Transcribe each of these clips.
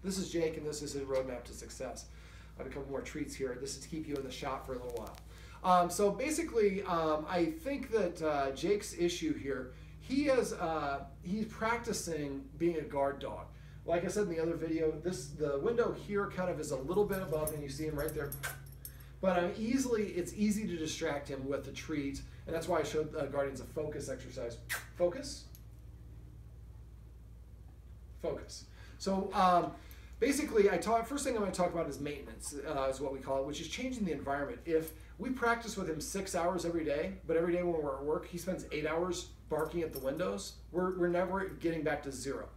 This is Jake, and this is his roadmap to success. I have a couple more treats here. This is to keep you in the shot for a little while. So basically, I think that Jake's issue here, he's practicing being a guard dog. Like I said in the other video, the window here kind of is a little bit above, and you see him right there. But it's easy to distract him with the treat, and that's why I showed Guardians a focus exercise. Focus. Focus. So basically, first thing I'm going to talk about is maintenance, is what we call it, which is changing the environment. If we practice with him 6 hours every day, but every day when we're at work, he spends 8 hours barking at the windows, we're never getting back to zero.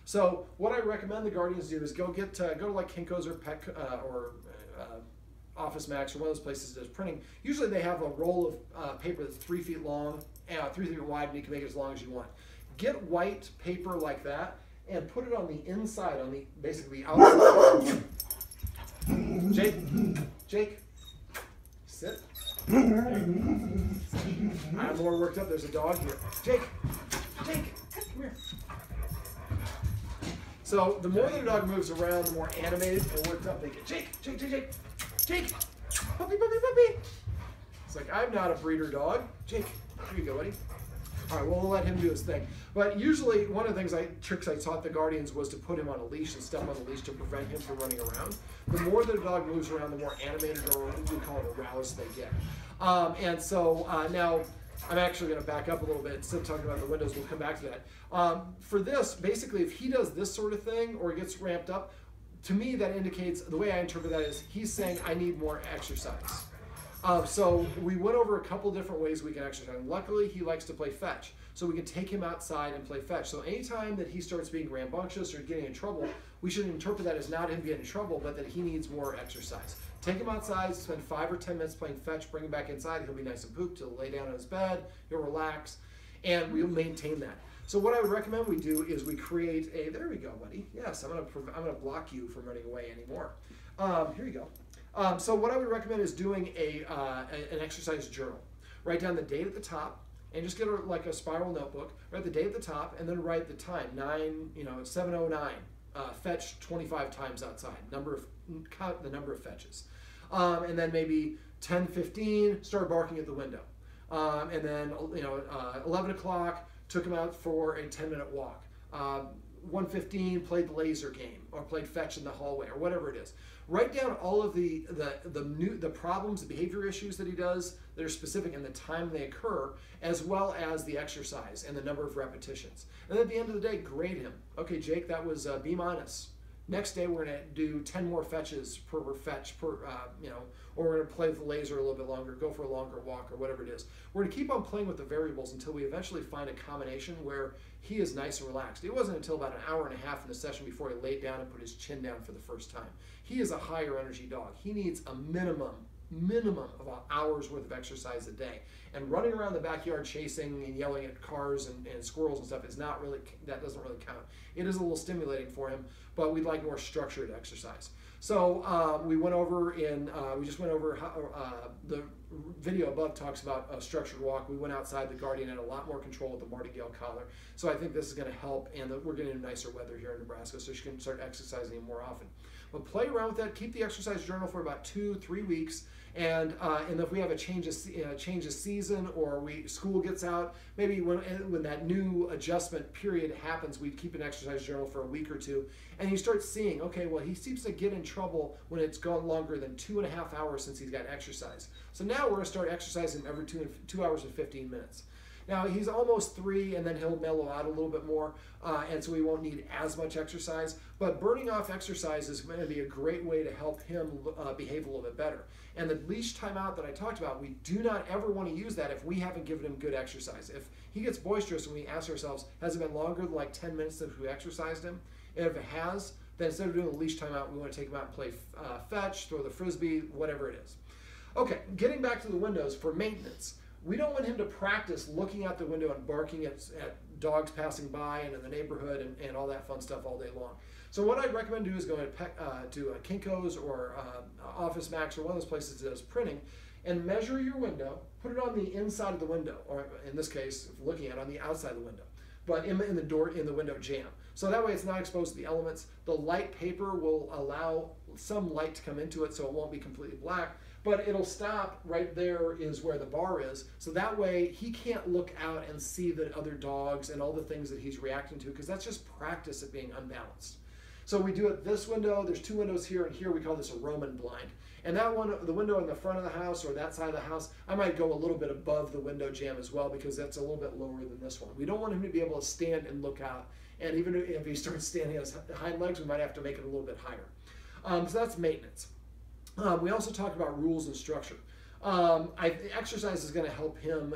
So what I recommend the Guardians do is go to like Kinko's or Pet or Office Max or one of those places that does printing. Usually they have a roll of paper that's 3 feet long, 3 feet wide, and you can make it as long as you want. Get white paper like that and put it on the inside, basically outside. Jake, sit. I'm more worked up. There's a dog here. Jake, come here. So the more the dog moves around, the more animated and worked up they get. Jake, puppy. It's like, I'm not a breeder dog. Jake, here you go, buddy. All right, well, we'll let him do his thing. But usually, one of the tricks I taught the Guardians was to put him on a leash and step on the leash to prevent him from running around. The more the dog moves around, the more animated or we call it aroused they get. And so now, I'm actually going to back up a little bit. Instead of talking about the windows, we'll come back to that. For this, basically, if he does this sort of thing or gets ramped up, to me, that indicates, the way I interpret that is, he's saying, I need more exercise. So we went over a couple different ways we can exercise. Luckily, he likes to play fetch. So we can take him outside and play fetch. So anytime that he starts being rambunctious or getting in trouble, we should interpret that as not him getting in trouble, but that he needs more exercise. Take him outside, spend 5 or 10 minutes playing fetch, bring him back inside. He'll be nice and pooped. He'll lay down on his bed. He'll relax. And we'll maintain that. So what I would recommend we do is we create there we go, buddy. Yes, I'm gonna block you from running away anymore. Here you go. So what I would recommend is doing an exercise journal. Write down the date at the top, and just get like a spiral notebook. Write the date at the top, and then write the time 7:09. Fetch 25 times outside. Count the number of fetches, and then maybe 10:15. Start barking at the window, and then 11 o'clock. Took him out for a 10-minute walk. 1:15, played the laser game or played fetch in the hallway or whatever it is. Write down all of the problems, the behavior issues that he does that are specific and the time they occur, as well as the exercise and the number of repetitions. And then at the end of the day, grade him. Okay, Jake, that was B-. Next day, we're going to do 10 more fetches per fetch, or we're going to play with the laser a little bit longer, go for a longer walk, or whatever it is. We're going to keep on playing with the variables until we eventually find a combination where he is nice and relaxed. It wasn't until about an hour and a half in the session before he laid down and put his chin down for the first time. He is a higher energy dog. He needs a minimum of an hour's worth of exercise a day. And running around the backyard chasing and yelling at cars and squirrels and stuff that doesn't really count. It is a little stimulating for him, but we'd like more structured exercise. So we just went over how, the video above talks about a structured walk. We went outside. The Guardian had a lot more control with the martingale collar. So I think this is going to help, and we're getting nicer weather here in Nebraska, so she can start exercising more often. But play around with that. Keep the exercise journal for about 2-3 weeks. And if we have a change of season or school gets out, maybe when that new adjustment period happens, we keep an exercise journal for a week or two, and you start seeing, okay, well, he seems to get in trouble when it's gone longer than 2.5 hours since he's got exercise. So now we're going to start exercising every 2 hours and 15 minutes. Now, he's almost 3, and then he'll mellow out a little bit more, and so he won't need as much exercise. But burning off exercise is going to be a great way to help him behave a little bit better. And the leash timeout that I talked about, we do not ever want to use that if we haven't given him good exercise. If he gets boisterous and we ask ourselves, has it been longer than like 10 minutes since we exercised him? And if it has, then instead of doing the leash timeout, we want to take him out and play fetch, throw the frisbee, whatever it is. Okay, getting back to the windows for maintenance. We don't want him to practice looking out the window and barking at dogs passing by and in the neighborhood and all that fun stuff all day long. So what I'd recommend do is go to Kinko's or Office Max or one of those places that does printing and measure your window, put it on the inside of the window, or in this case, looking at it on the outside of the window, but in the window jamb. So that way it's not exposed to the elements. The light paper will allow some light to come into it so it won't be completely black, but it'll stop right there is where the bar is. So that way he can't look out and see the other dogs and all the things that he's reacting to, because that's just practice at being unbalanced. So we do it this window, there's 2 windows here and here, we call this a Roman blind. And that one, the window in the front of the house or that side of the house, I might go a little bit above the window jamb as well, because that's a little bit lower than this one. We don't want him to be able to stand and look out. And even if he starts standing on his hind legs, we might have to make it a little bit higher. So that's maintenance. We also talked about rules and structure. Exercise is going to help him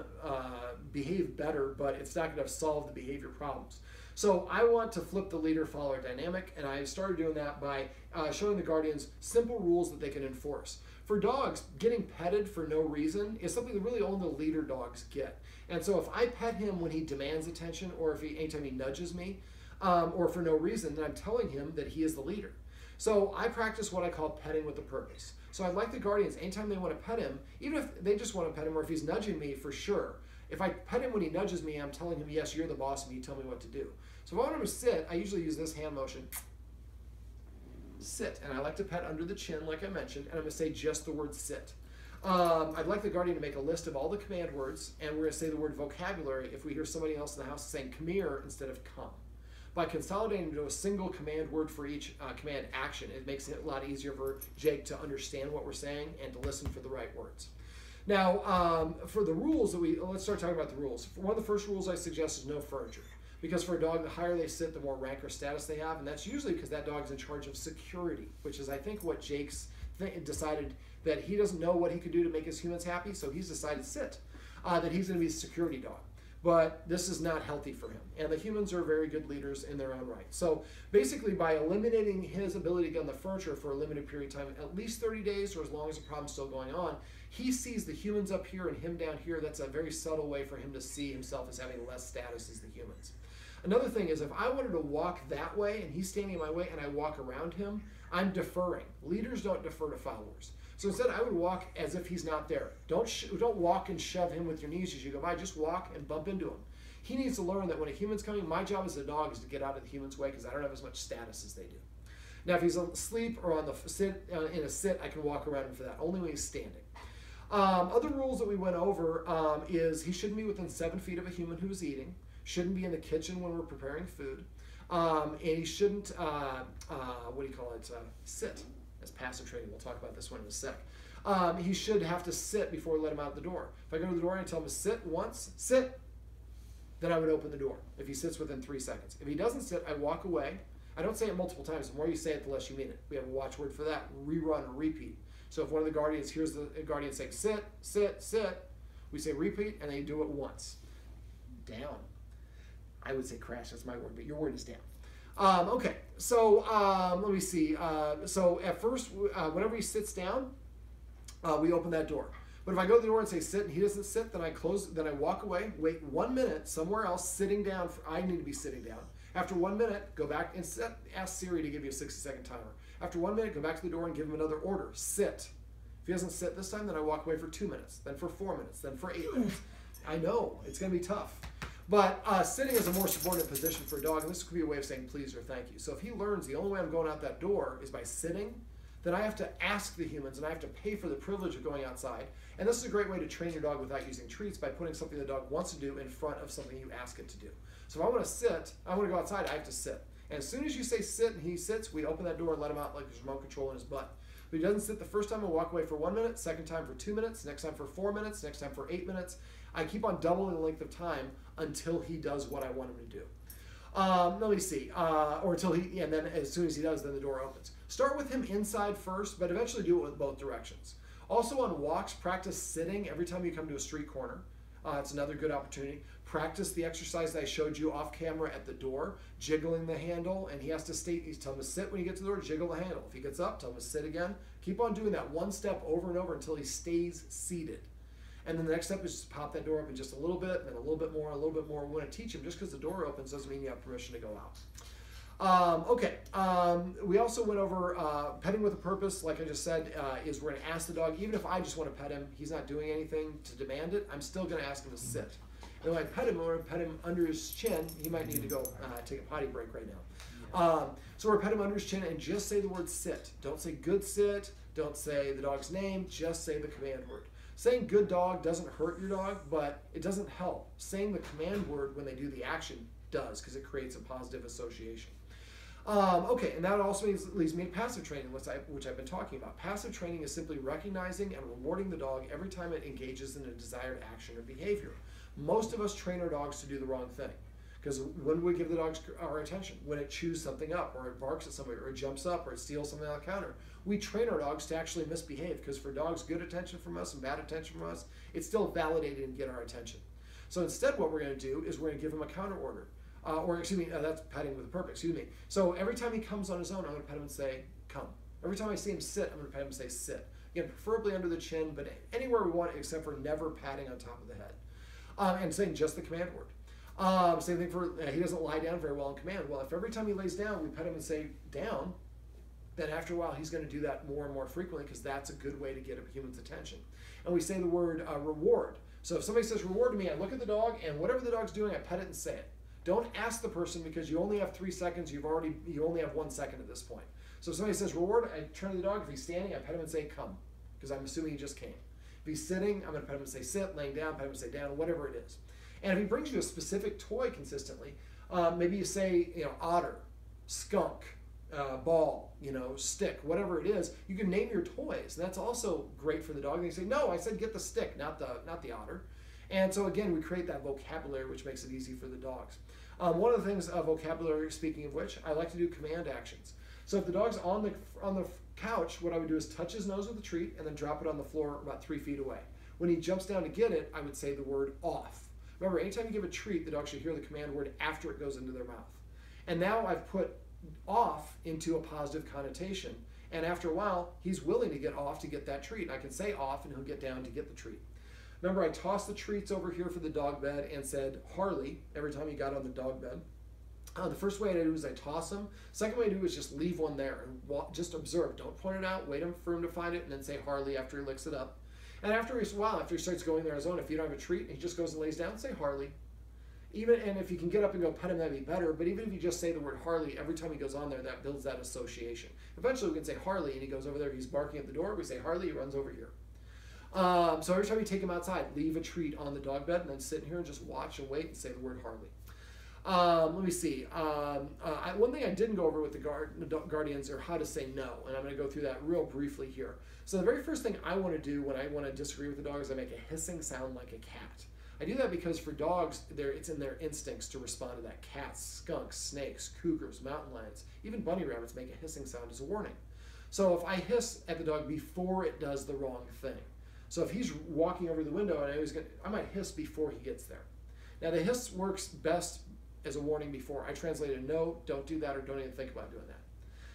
behave better, but it's not going to solve the behavior problems. So I want to flip the leader-follower dynamic, and I started doing that by showing the guardians simple rules that they can enforce. For dogs, getting petted for no reason is something that really only the leader dogs get. And so if I pet him when he demands attention, or if anytime he nudges me, or for no reason, then I'm telling him that he is the leader. So I practice what I call petting with a purpose. So I'd like the guardians, anytime they want to pet him, even if they just want to pet him, or if he's nudging me, for sure. If I pet him when he nudges me, I'm telling him, yes, you're the boss and you tell me what to do. So if I want him to sit, I usually use this hand motion. Sit. And I like to pet under the chin, like I mentioned, and I'm going to say just the word sit. I'd like the guardian to make a list of all the command words, and we're going to say the word vocabulary if we hear somebody else in the house saying come here instead of come. By consolidating into a single command word for each command action, it makes it a lot easier for Jake to understand what we're saying and to listen for the right words. Now, for the rules let's start talking about the rules. One of the first rules I suggest is no furniture. Because for a dog, the higher they sit, the more rank or status they have, and that's usually because that dog's in charge of security, which is, I think, what Jake's decided, that he doesn't know what he could do to make his humans happy, so he's decided sit, that he's going to be a security dog. But this is not healthy for him, and the humans are very good leaders in their own right. So basically, by eliminating his ability to get on the furniture for a limited period of time, at least 30 days or as long as the problem's still going on, he sees the humans up here and him down here. That's a very subtle way for him to see himself as having less status as the humans. Another thing is, if I wanted to walk that way and he's standing in my way and I walk around him, I'm deferring. Leaders don't defer to followers. So instead, I would walk as if he's not there. Don't walk and shove him with your knees as you go by. Just walk and bump into him. He needs to learn that when a human's coming, my job as a dog is to get out of the human's way because I don't have as much status as they do. Now, if he's asleep or on the in a sit, I can walk around him for that, only when he's standing. Other rules that we went over is he shouldn't be within 7 feet of a human who's eating, shouldn't be in the kitchen when we're preparing food, and he shouldn't, sit. As passive training. We'll talk about this one in a sec. He should have to sit before we let him out the door. If I go to the door and I tell him to sit once, sit, then I would open the door if he sits within 3 seconds. If he doesn't sit, I walk away. I don't say it multiple times. The more you say it, the less you mean it. We have a watchword for that, rerun or repeat. So if one of the guardians hears the guardian saying sit, sit, sit, we say repeat, and they do it once. Down. I would say crash, that's my word, but your word is down. Okay, so let me see. So at first, whenever he sits down, we open that door. But if I go to the door and say sit and he doesn't sit, then I close. Then I walk away, wait 1 minute somewhere else, sitting down. I need to be sitting down. After 1 minute, go back and ask Siri to give you a 60-second timer. After 1 minute, go back to the door and give him another order. Sit. If he doesn't sit this time, then I walk away for 2 minutes, then for 4 minutes, then for 8 minutes. I know, it's going to be tough. But sitting is a more subordinate position for a dog, and this could be a way of saying please or thank you. So if he learns the only way I'm going out that door is by sitting, then I have to ask the humans, and I have to pay for the privilege of going outside. And this is a great way to train your dog without using treats, by putting something the dog wants to do in front of something you ask it to do. So if I want to sit, I want to go outside, I have to sit. And as soon as you say sit and he sits, we open that door and let him out like there's remote control in his butt. But he doesn't sit the first time, I'll walk away for 1 minute, second time for 2 minutes, next time for 4 minutes, next time for 8 minutes. I keep on doubling the length of time until he does what I want him to do. Let me see, or until he, and then as soon as he does, then the door opens. Start with him inside first, but eventually do it with both directions. Also on walks, practice sitting every time you come to a street corner. It's another good opportunity. Practice the exercise that I showed you off camera at the door, jiggling the handle, and he has to stay, tell him to sit when you get to the door, jiggle the handle. If he gets up, tell him to sit again. Keep on doing that one step over and over until he stays seated. And then the next step is just pop that door open just a little bit, then a little bit more, a little bit more. We want to teach him just because the door opens doesn't mean you have permission to go out. We also went over petting with a purpose, like I just said, is we're going to ask the dog, even if I just want to pet him, he's not doing anything to demand it, I'm still going to ask him to sit. And when I pet him, or pet him under his chin, he might need to go take a potty break right now. So we're pet him under his chin and just say the word sit. Don't say good sit. Don't say the dog's name. Just say the command word. Saying good dog doesn't hurt your dog, but it doesn't help. Saying the command word when they do the action does, because it creates a positive association. Okay, and that also leads me to passive training, which I've been talking about. Passive training is simply recognizing and rewarding the dog every time it engages in a desired action or behavior. Most of us train our dogs to do the wrong thing. Because when we give the dogs our attention, when it chews something up, or it barks at somebody, or it jumps up, or it steals something on the counter, we train our dogs to actually misbehave. Because for dogs, good attention from us and bad attention from us, it's still validated and get our attention. So instead, what we're going to do is we're going to give him a counter order. That's petting with a purpose, excuse me. So every time he comes on his own, I'm going to pet him and say, come. Every time I see him sit, I'm going to pet him and say, sit. Again, preferably under the chin, but anywhere we want, except for never patting on top of the head. And saying just the command word. Same thing for, he doesn't lie down very well in command. Well, if every time he lays down, we pet him and say down, then after a while, he's going to do that more and more frequently, because that's a good way to get a human's attention. And we say the word reward. So if somebody says reward to me, I look at the dog, and whatever the dog's doing, I pet it and say it. Don't ask the person, because you only have 3 seconds. You only have 1 second at this point. So if somebody says reward, I turn to the dog. If he's standing, I pet him and say come, because I'm assuming he just came. If he's sitting, I'm going to pet him and say sit. Laying down, pet him and say down, whatever it is. And if he brings you a specific toy consistently, maybe you say, otter, skunk, ball, stick, whatever it is, you can name your toys. And that's also great for the dog. And you say, no, I said get the stick, not the otter. And so again, we create that vocabulary, which makes it easy for the dogs. One of the things of vocabulary, speaking of which, I like to do command actions. So if the dog's on the couch, what I would do is touch his nose with a treat and then drop it on the floor about 3 feet away. When he jumps down to get it, I would say the word off. Remember, anytime you give a treat, the dog should hear the command word after it goes into their mouth. And now I've put off into a positive connotation. And after a while, he's willing to get off to get that treat. I can say off, and he'll get down to get the treat. Remember, I tossed the treats over here for the dog bed and said Harley every time he got on the dog bed. The first way I do is I toss them. Second way I do is just leave one there and just observe. Don't point it out. Wait for him to find it, and then say Harley after he licks it up. And after a while, after he starts going there on his own, if you don't have a treat, he just goes and lays down, say Harley. And if you can get up and go pet him, that'd be better. But even if you just say the word Harley every time he goes on there, that builds that association. Eventually, we can say Harley, and he goes over there. He's barking at the door. We say Harley. He runs over here. So every time you take him outside, leave a treat on the dog bed, and then sit in here and just watch and wait and say the word Harley. Let me see. One thing I didn't go over with the guardians are how to say no, and I'm going to go through that real briefly here. So the very first thing I want to do when I want to disagree with the dog is I make a hissing sound like a cat. I do that because for dogs, it's in their instincts to respond to that. Cats, skunks, snakes, cougars, mountain lions, even bunny rabbits make a hissing sound as a warning. So if I hiss at the dog before it does the wrong thing. So if he's walking over the window and I might hiss before he gets there. Now the hiss works best as a warning before. I translated no, don't do that, or don't even think about doing that.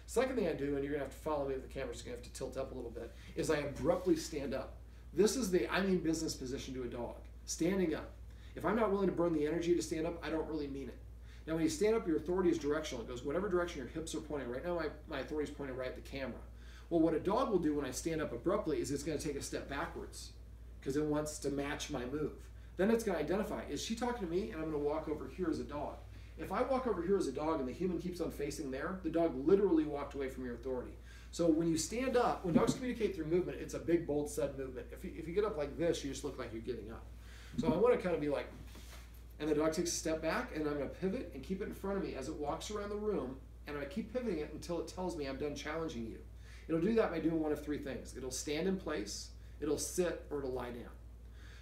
Second thing I do, and you're going to have to follow me with the camera, so you're going to have to tilt up a little bit, is I abruptly stand up. This is the I mean business position to a dog. Standing up. If I'm not willing to burn the energy to stand up, I don't really mean it. Now when you stand up, your authority is directional. It goes whatever direction your hips are pointing. Right now my authority is pointing right at the camera. Well, what a dog will do when I stand up abruptly is it's going to take a step backwards because it wants to match my move. Then it's going to identify, is she talking to me? And I'm going to walk over here as a dog. If I walk over here as a dog and the human keeps on facing there, the dog literally walked away from your authority. So when you stand up, when dogs communicate through movement, it's a big, bold, sudden movement. If you get up like this, you just look like you're getting up. So I want to kind of be like, and the dog takes a step back, and I'm going to pivot and keep it in front of me as it walks around the room, and I keep pivoting it until it tells me I'm done challenging you. It'll do that by doing one of 3 things. It'll stand in place, it'll sit, or it'll lie down.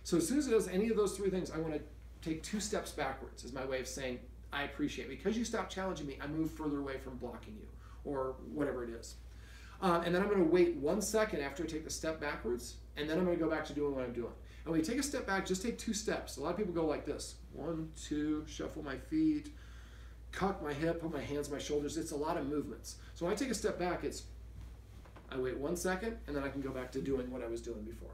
So as soon as it does any of those 3 things, I want to take 2 steps backwards as my way of saying, I appreciate it. Because you stopped challenging me, I move further away from blocking you, or whatever it is. And then I'm going to wait 1 second after I take the step backwards, and then I'm going to go back to doing what I'm doing. And when you take a step back, just take 2 steps. A lot of people go like this. 1, 2, shuffle my feet, cock my hip, put my hands on my shoulders. It's a lot of movements. So when I take a step back, I wait 1 second, and then I can go back to doing what I was doing before.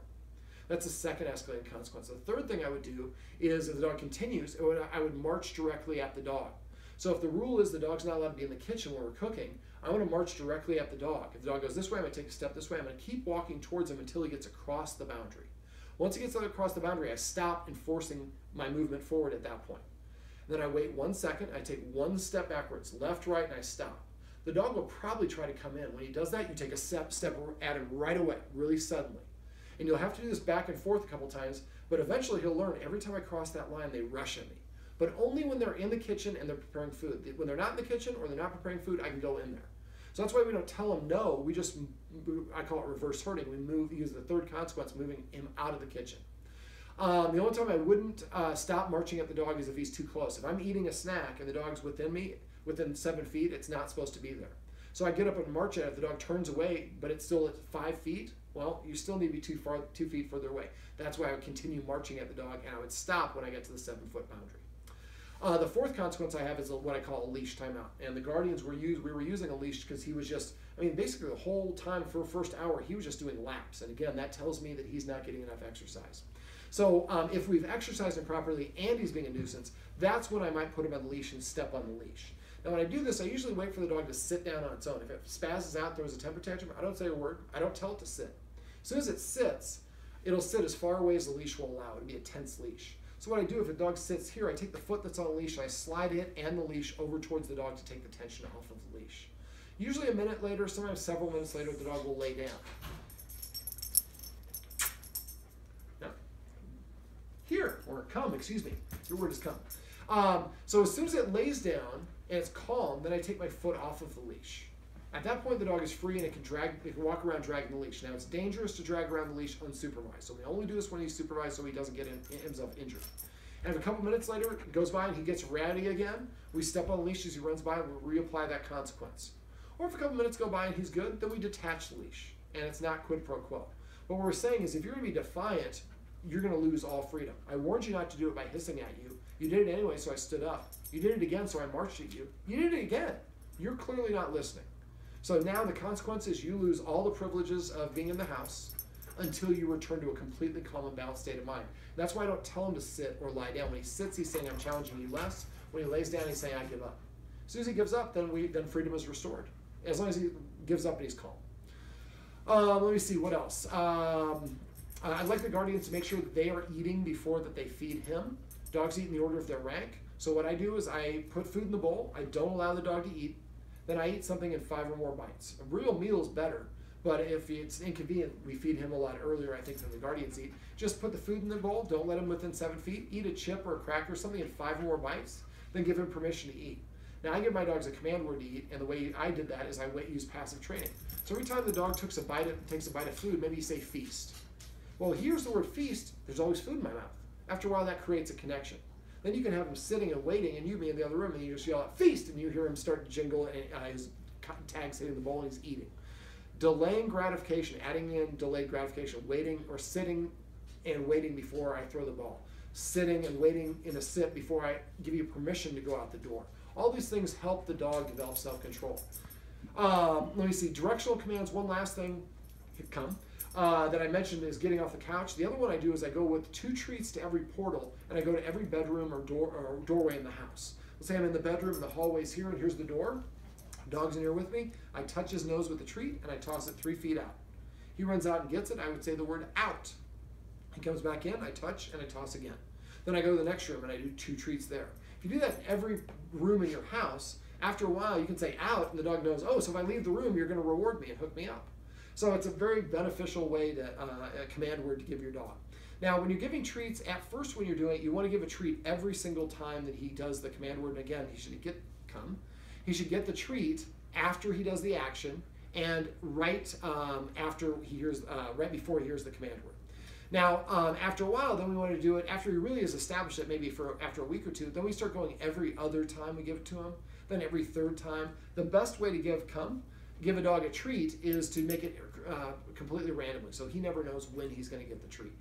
That's the second escalating consequence. The third thing I would do is, if the dog continues, I would march directly at the dog. So if the rule is the dog's not allowed to be in the kitchen when we're cooking, I want to march directly at the dog. If the dog goes this way, I'm going to take a step this way. I'm going to keep walking towards him until he gets across the boundary. Once he gets across the boundary, I stop enforcing my movement forward at that point. Then I wait 1 second, I take 1 step backwards, left, right, and I stop. The dog will probably try to come in. When he does that, you take a step at him right away, really suddenly. And you'll have to do this back and forth a couple times, but eventually he'll learn every time I cross that line, they rush at me. But only when they're in the kitchen and they're preparing food. When they're not in the kitchen or they're not preparing food, I can go in there. So that's why we don't tell them no. We just, I call it reverse herding. We use the third consequence, moving him out of the kitchen. The only time I wouldn't stop marching at the dog is if he's too close. If I'm eating a snack and the dog's within me, within 7 feet, it's not supposed to be there. So I get up and march at it. If the dog turns away, but it's still at 5 feet, well, you still need to be 2 feet further away. That's why I would continue marching at the dog, and I would stop when I get to the 7-foot boundary. The fourth consequence I have is what I call a leash timeout. And the Guardians we were using a leash because he was just, basically the whole time for the first hour, he was just doing laps. And again, that tells me that he's not getting enough exercise. So if we've exercised him properly and he's being a nuisance, that's when I might put him on the leash and step on the leash. Now when I do this, I usually wait for the dog to sit down on its own. If it spazzes out, throws a temper tantrum, I don't say a word. I don't tell it to sit. As soon as it sits, it'll sit as far away as the leash will allow. It'll be a tense leash. So what I do, if a dog sits here, I take the foot that's on the leash and I slide it and the leash over towards the dog to take the tension off of the leash. Usually a minute later, sometimes several minutes later, the dog will lay down. Now, here, or come, excuse me. Your word is come. So as soon as it lays down and it's calm, then I take my foot off of the leash. At that point, the dog is free and it can walk around dragging the leash. Now, it's dangerous to drag around the leash unsupervised. So we only do this when he's supervised so he doesn't get himself injured. And if a couple minutes later it goes by and he gets rowdy again, we step on the leash as he runs by and we reapply that consequence. Or if a couple minutes go by and he's good, then we detach the leash. And it's not quid pro quo. But what we're saying is if you're going to be defiant, you're going to lose all freedom. I warned you not to do it by hissing at you. You did it anyway, so I stood up. You did it again, so I marched at you. You did it again. You're clearly not listening. So now the consequence is you lose all the privileges of being in the house until you return to a completely calm and balanced state of mind. That's why I don't tell him to sit or lie down. When he sits, he's saying, I'm challenging you less. When he lays down, he's saying, I give up. As soon as he gives up, then freedom is restored. As long as he gives up and he's calm. Let me see, what else? I'd like the Guardians to make sure that they are eating before that they feed him. Dogs eat in the order of their rank. So what I do is I put food in the bowl. I don't allow the dog to eat. Then I eat something in 5 or more bites. A real meal is better, but if it's inconvenient, we feed him a lot earlier, I think, than the Guardians eat. Just put the food in the bowl. Don't let him within 7 feet. Eat a chip or a cracker or something in 5 or more bites. Then give him permission to eat. Now, I give my dogs a command word to eat, and the way I did that is I use passive training. So every time the dog takes a bite of food, maybe you say feast. Well, here's the word feast. There's always food in my mouth. After a while, that creates a connection. Then you can have him sitting and waiting, and you be in the other room, and you just yell out, feast, and you hear him start to jingle, and his tag's hitting the bowl, and he's eating. Delaying gratification, adding in delayed gratification, waiting or sitting and waiting before I throw the ball. Sitting and waiting in a sit before I give you permission to go out the door. All these things help the dog develop self-control. Let me see, directional commands, one last thing, that I mentioned is getting off the couch. The other one I do is I go with 2 treats to every portal, and I go to every bedroom or doorway in the house. Let's say I'm in the bedroom and the hallway's here, and here's the door. Dog's in here with me. I touch his nose with the treat, and I toss it 3 feet out. He runs out and gets it. I would say the word out. He comes back in, I touch, and I toss again. Then I go to the next room, and I do 2 treats there. If you do that in every room in your house, after a while you can say out, and the dog knows, oh, so if I leave the room, you're going to reward me and hook me up. So it's a very beneficial way to a command word to give your dog. Now, when you're giving treats, at first when you're doing it, you want to give a treat every single time that he does the command word. And again, he should get the treat after he does the action and right before he hears the command word. Now, after a while, then we want to do it after he really has established it, maybe after a week or 2. Then we start going every other time we give it to him, then every 3rd time. The best way to give a dog a treat is to make it completely randomly, so he never knows when he's going to get the treat.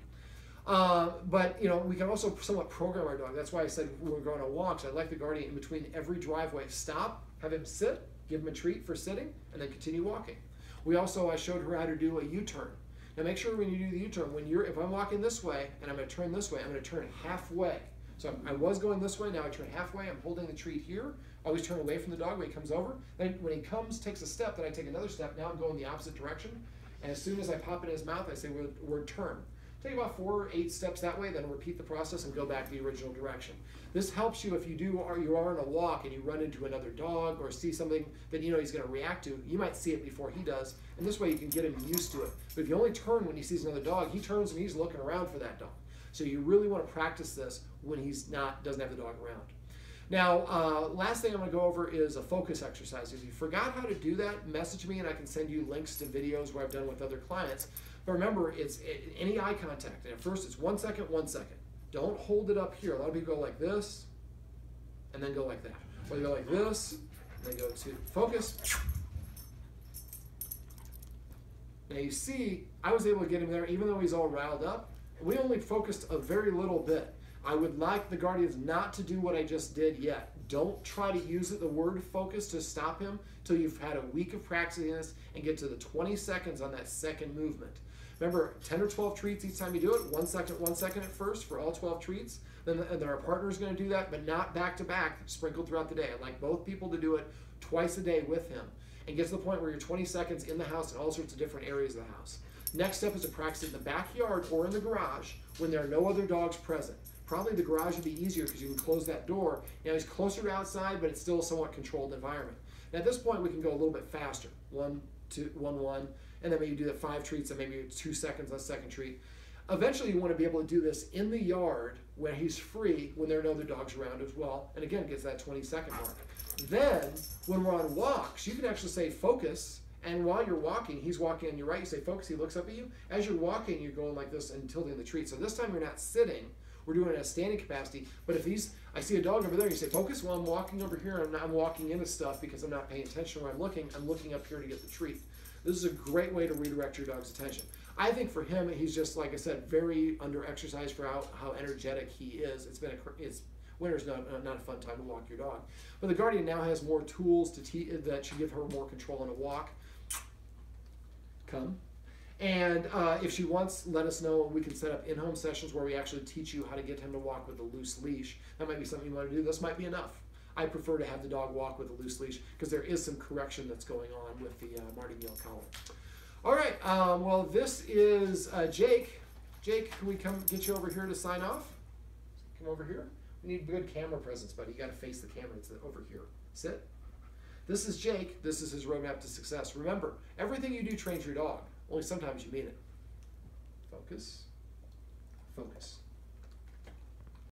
But we can also somewhat program our dog. That's why I said when we're going on walks, I'd like the Guardian in between every driveway stop, have him sit, give him a treat for sitting, and then continue walking. I showed her how to do a U-turn. Now make sure when you do the U-turn, if I'm walking this way and I'm going to turn this way, I'm going to turn halfway. So I was going this way, now I turn halfway, I'm holding the treat here. Always turn away from the dog when he comes over. Then when he takes a step, then I take another step. Now I'm going the opposite direction. And as soon as I pop it in his mouth, I say word turn. Take about 4 or 8 steps that way, then repeat the process and go back the original direction. This helps you if you are on a walk and you run into another dog or see something that you know he's going to react to. You might see it before he does, and this way you can get him used to it. But if you only turn when he sees another dog, he turns and he's looking around for that dog. So you really want to practice this when he's doesn't have the dog around. Now, last thing I'm going to go over is a focus exercise. If you forgot how to do that, message me and I can send you links to videos where I've done with other clients. But remember, it's any eye contact. And at first, it's 1 second, 1 second. Don't hold it up here. A lot of people go like this, and then go like that. Or they go like this, and they go to focus. Now you see, I was able to get him there even though he's all riled up. We only focused a very little bit. I would like the Guardians not to do what I just did yet. Don't try to use the word focus to stop him till you've had a week of practicing this and get to the 20 seconds on that second movement. Remember, 10 or 12 treats each time you do it. 1 second, 1 second at first for all 12 treats. Then our partner is going to do that, but not back to back, sprinkled throughout the day. I'd like both people to do it twice a day with him and get to the point where you're 20 seconds in the house in all sorts of different areas of the house. Next step is to practice it in the backyard or in the garage when there are no other dogs present. Probably the garage would be easier because you can close that door. Now he's closer to outside, but it's still a somewhat controlled environment. Now at this point, we can go a little bit faster. 1, 2, 1, 1. And then maybe you do that 5 treats and maybe 2 seconds on the second treat. Eventually, you want to be able to do this in the yard when he's free, when there are no other dogs around as well. And again, it gets that 20-second mark. Then, when we're on walks, you can actually say focus. And while you're walking, he's walking on your right, you say focus, he looks up at you. As you're walking, you're going like this and tilting the treat. So this time you're not sitting. We're doing it at a standing capacity. But if I see a dog over there, you say focus. Well, I'm walking over here and I'm walking into stuff because I'm not paying attention where I'm looking up here to get the treat. This is a great way to redirect your dog's attention. I think for him, he's just, like I said, very under-exercised for how energetic he is. Winter's not a fun time to walk your dog. But the Guardian now has more tools that should give her more control on a walk. Come. And if she wants, let us know. We can set up in-home sessions where we actually teach you how to get him to walk with a loose leash. That might be something you want to do. This might be enough. I prefer to have the dog walk with a loose leash because there is some correction that's going on with the Martingale collar. All right, well, this is Jake. Jake, can we come get you over here to sign off? Come over here. We need good camera presence, buddy. You got to face the camera. It's over here. Sit. This is Jake. This is his roadmap to success. Remember, everything you do trains your dog. Only sometimes you mean it. Focus. Focus.